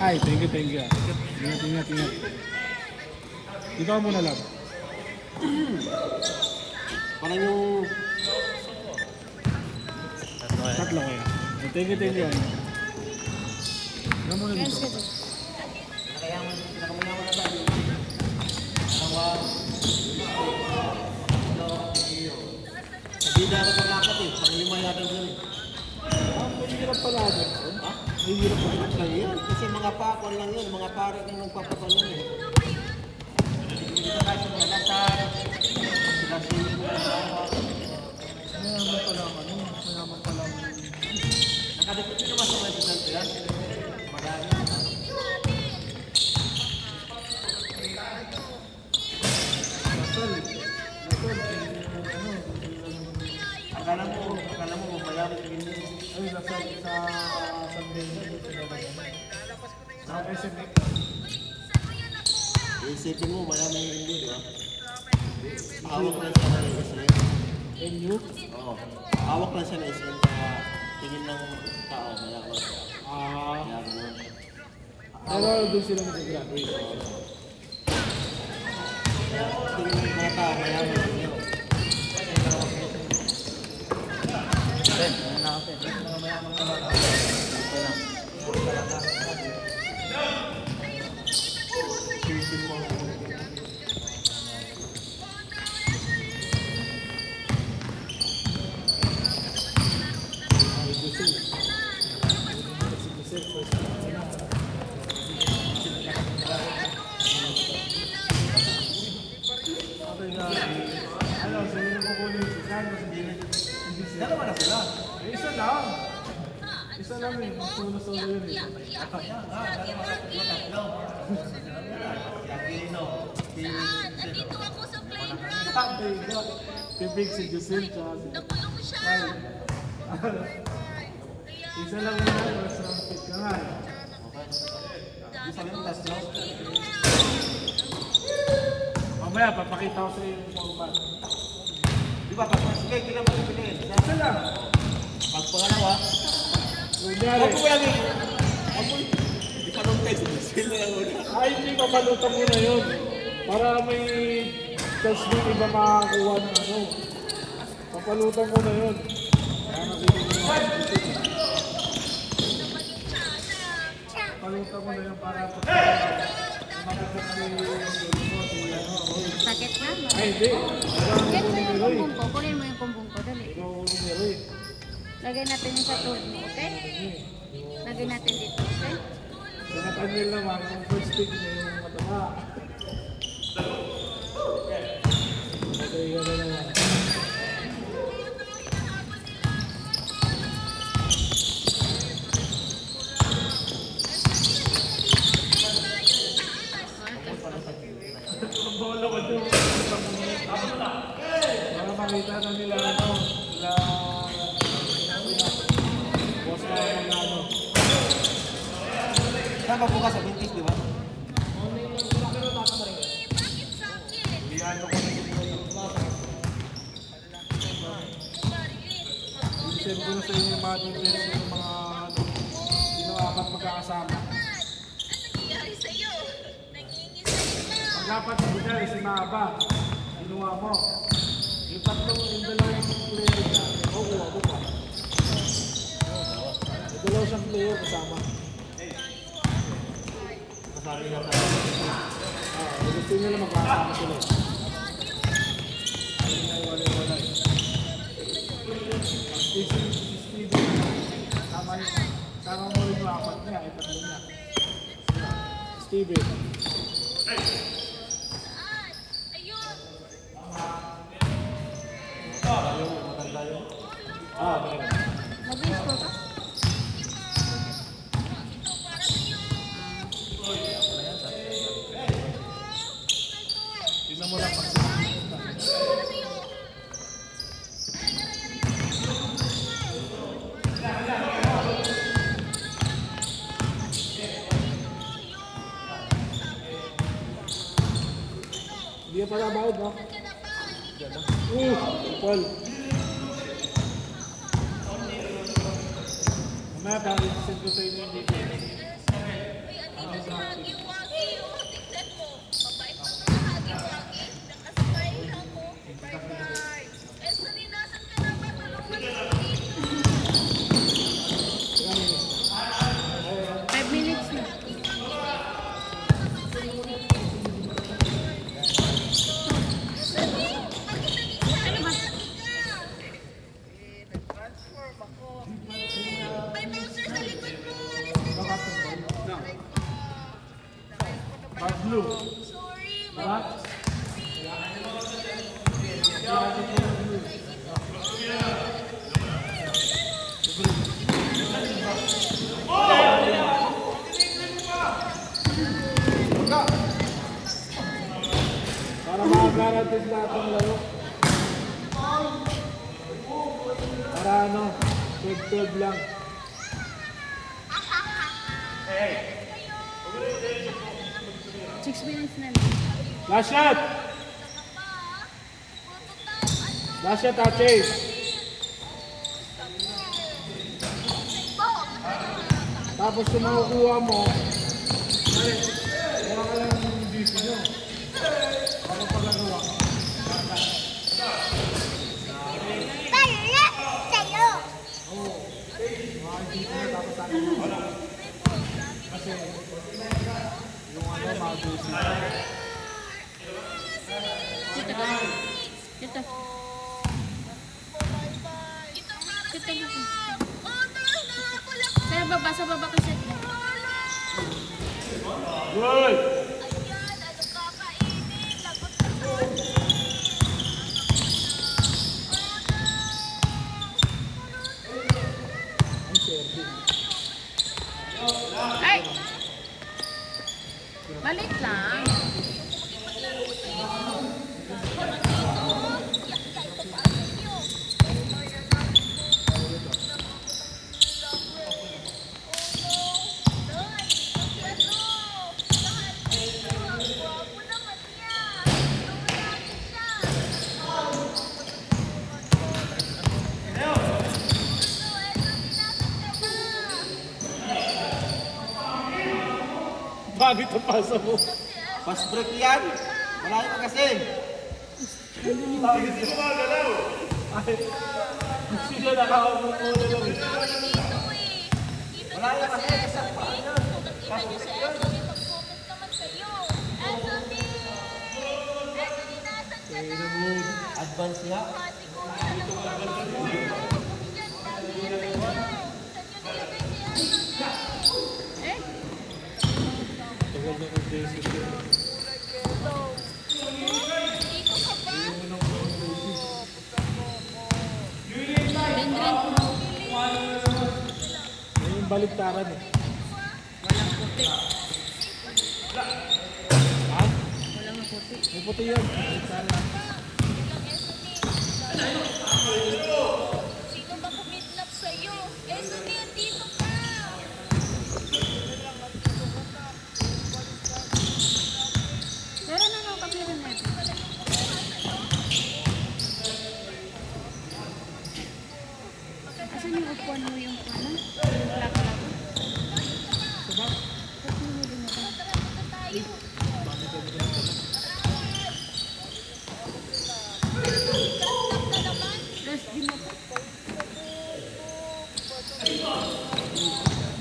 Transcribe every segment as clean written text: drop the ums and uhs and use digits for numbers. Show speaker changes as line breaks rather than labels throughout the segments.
Ay, thank you, thank you. Ingat, ingat, ingat. Ikaw muna lang.
Parang yung...
Tatlo kaya. Thank you, thank you. Ikaw muna dito.
Nakamayaman na tayo. Dalawa. Sa bida ako pag-apat eh. Pang-lima yata dyan eh.
May hirap pala ako.
Ha?
May hirap pala.
Lang yun. Kasi mga pakwan lang yun. Mga pare kang nagpapatan yun eh. Dito tayo sa mga lasar. Sila sila mo.
Mayaman pala ako. Mayaman pala ako.
Nakadikit nyo naman sa mga estudyante yan. Marami na. Akala mo, mabayaran yung hindi.
Ay, nasa Sunday na. Sa SMX.
Isipin mo, marami yung hindi, di ba? Hawak lang siya ng SM.
NU?
Oo. Hawak lang siya ng SM sa tingin ng tao, mayaman. Kaya ganun.
Pero doon sila nag-graduate.
Kaya tingin ng mga tao, mayaman lang yun. Isipin mo.
Ano, sino yung kukunin si Carlos?
Dalawa na sila.
Isa lang. Isa lang eh. Solo-solo yun eh.
Nandito ako sa playground.
Sabi ko, tibig si Jusel tsaka si
Nakulong siya.
Kyle. Isa lang yun na, first round pick ka nga eh.
Isa lang, tatlo.
Mamaya, papakita ko sa iyo yung format.
Di ba, pag sige, kailan mo pipiliin?
Isa lang.
Pag pangalawa,
Kunyari,
ako yan eh. Ako, di pa nung test, sila lang una.
ay hindi papalutan mo na yun. Para may chance ng iba makakuha ng ano. Papalutan mo na yun. Kaya nakikinig mo yung decision. Papalutan mo na yun para makakot si
Sakit na?
Ay, hindi.
Yan mo
Ikaw
yung
ni Roy.
kumbong ko. Kunin mo yung kumbong ko. Dali.
Ikaw ni Roy.
Lagay natin yung sa tuhod mo, okay? Lagay natin dito, okay?
Sa Nathaniel naman, ang first pick niya yung mataba. Okay, gano'n naman. Ang bola ko dyan. Para makita na nila ano, nila boss na ano.
Sama bukas sa Bintis, di ba?
Iyan ko na i-send ko na sa inyo yung mga details ng mga ano, sino apat magkakasama.
Nangyari sa'yo. Nangingisay na.
Ang dapat ibigay si Maba, kinuha mo. Yung tatlong, yung dalawang player na, kukuha ko pa. Yung dalawa siyang player kasama.
Kasali na sa...
Gusto nyo na magkakasama sila. Walay-walay. Si Steve, sama mo rin yung apat niya, ay tatlo niya. Steve.
Ayun.
Maganda yun.
Meron.
Mag-i-score ka? Ito para sa'yo.
Tignan mo lang pag
Para sa'yo.
hindi pa nabawad, no? Paul. Mamaya, bakit send ko sa inyo yung details? Dark blue. Diba? Para makaguarantees lahat ng laro. Para ano, 12-12 lang.
Six minutes na lang.
Last shot! Last shot, Chase. Tapos kung makukuha mo, wala ka lang yung DC nyo. Para pagagawa. Kasi yung ano, mag-DC.
Dito ka. Dito. Dito mo. Sa baba kasi.
Good!
Ay! Balik lang.
Bakit ang pasa mo?
Fast break yan. Malayo pa kasi.
Bakit sila magalaw? Ay, sila nakakamuko na lang eh.
Malayo kasi. Isa pa yun. Fast break yan. Advance nga.
Eh?
Tagal na ng Jesus yun.
Dendren.
Yan yung baliktaran eh.
Walang puti.
Ha?
Walang puti.
May puti yun. Baliktaran.
Sino ba kumidnap sa'yo? Eh, Sunil, dito ka!
Pero na kapirin natin. Asan yung upuan mo yung ano? Yung plaka-plaka?
Diba?
Ba't mo huli mo ba?
Tayo!
Rest din mo pa.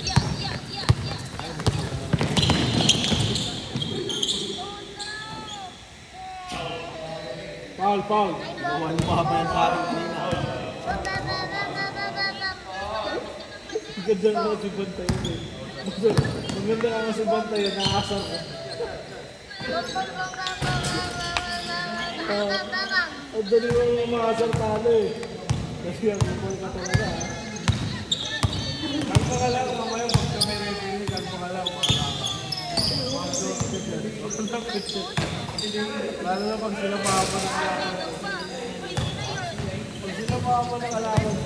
Yeah, yeah, yeah, yeah!
Foul, foul.
Gawin mo pa yan sa akin kanina.
Ang ganda nga si Bantay yun eh. Maganda nga si Bantay yun. Nakasar ko. Ang dali mo makasar talo eh. Kasi ang bukol ka talaga ha. Kalpo ka lang mamaya pagka may referee. Kalpo ka lang mga laka. Mga short fit yan. Mga fit shot. Lalo na pag sila mahaba ng kalaban. Pag sila mahaba ng kalaban mo.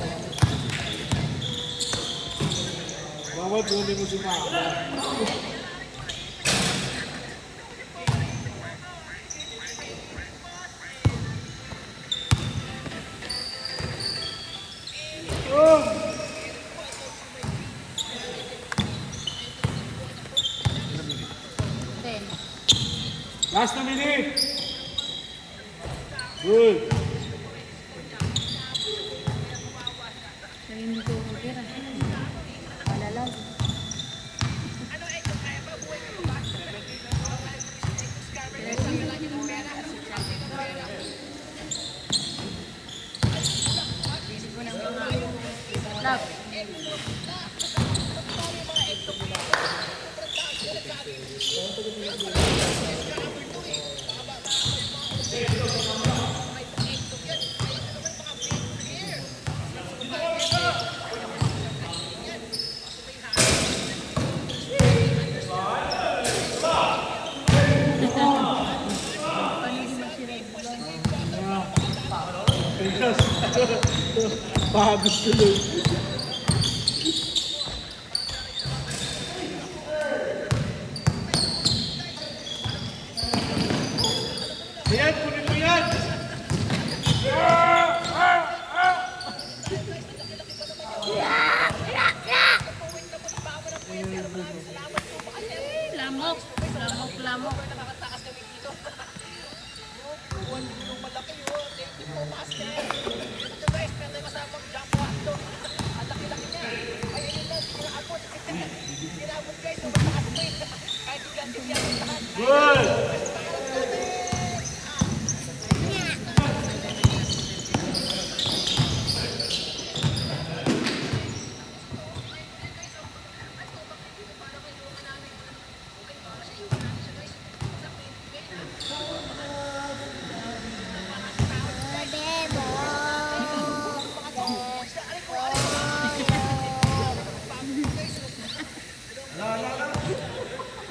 Bawal huli mo si Maka. Oh!
Then,
Last na minute! Good!
sabihin mo ko tira. Palalaw. Love.
Pagod tuloy. Yan, kunin mo yan!
Lamok. Lamok, lamok.
Good!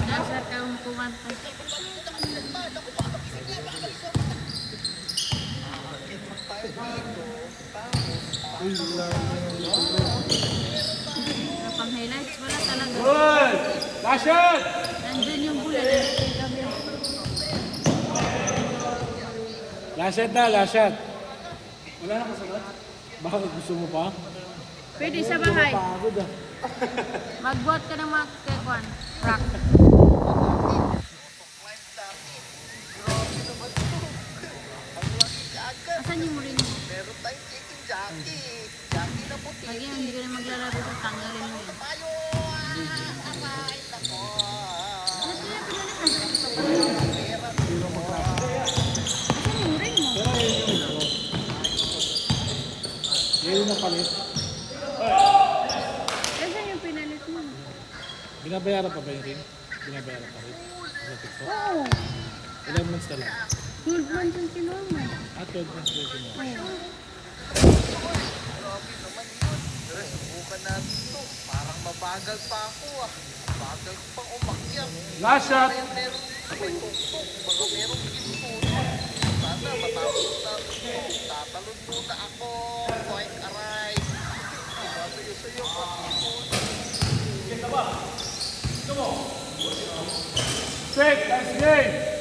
Dasar kaum kumantay. Kapag highlights, wala talaga.
Good! Last shot!
Nandun yung bullet. Nandun kami.
Last shot na, last shot. Wala na kasagot? Bakit gusto mo pa?
Pwede sa bahay.
Pagod ah.
Magbuhat ka ng mga kekwan. Rock. Asan yung murin mo?
Meron tayong chicken jockey. Jockey na puti.
Lagi hindi ka na maglalaro sa tanggalin mo yan.
Tayo! Abay! Nako!
Asan yung murin mo?
Pero yun yung ito. Yun yung napalit.
Asan yung pinalit mo?
Binabayaran pa ba yung ring? Binabayaran pa rin? Sa TikTok?
Oo.
Ilang months na lang?
12 months yung kinuha mo.
Ah, 12 months na rin mo.
Oo.
Subukan natin to. Parang mabagal pa ako ah. Bagal ko pang umakyat.
Last shot!
Kaya meron may tuktok. Baka meron kinuha. Sana matapos na ito. Tatalon muna ako. Quite aray. Sayo-sayo pa.
Set, last game!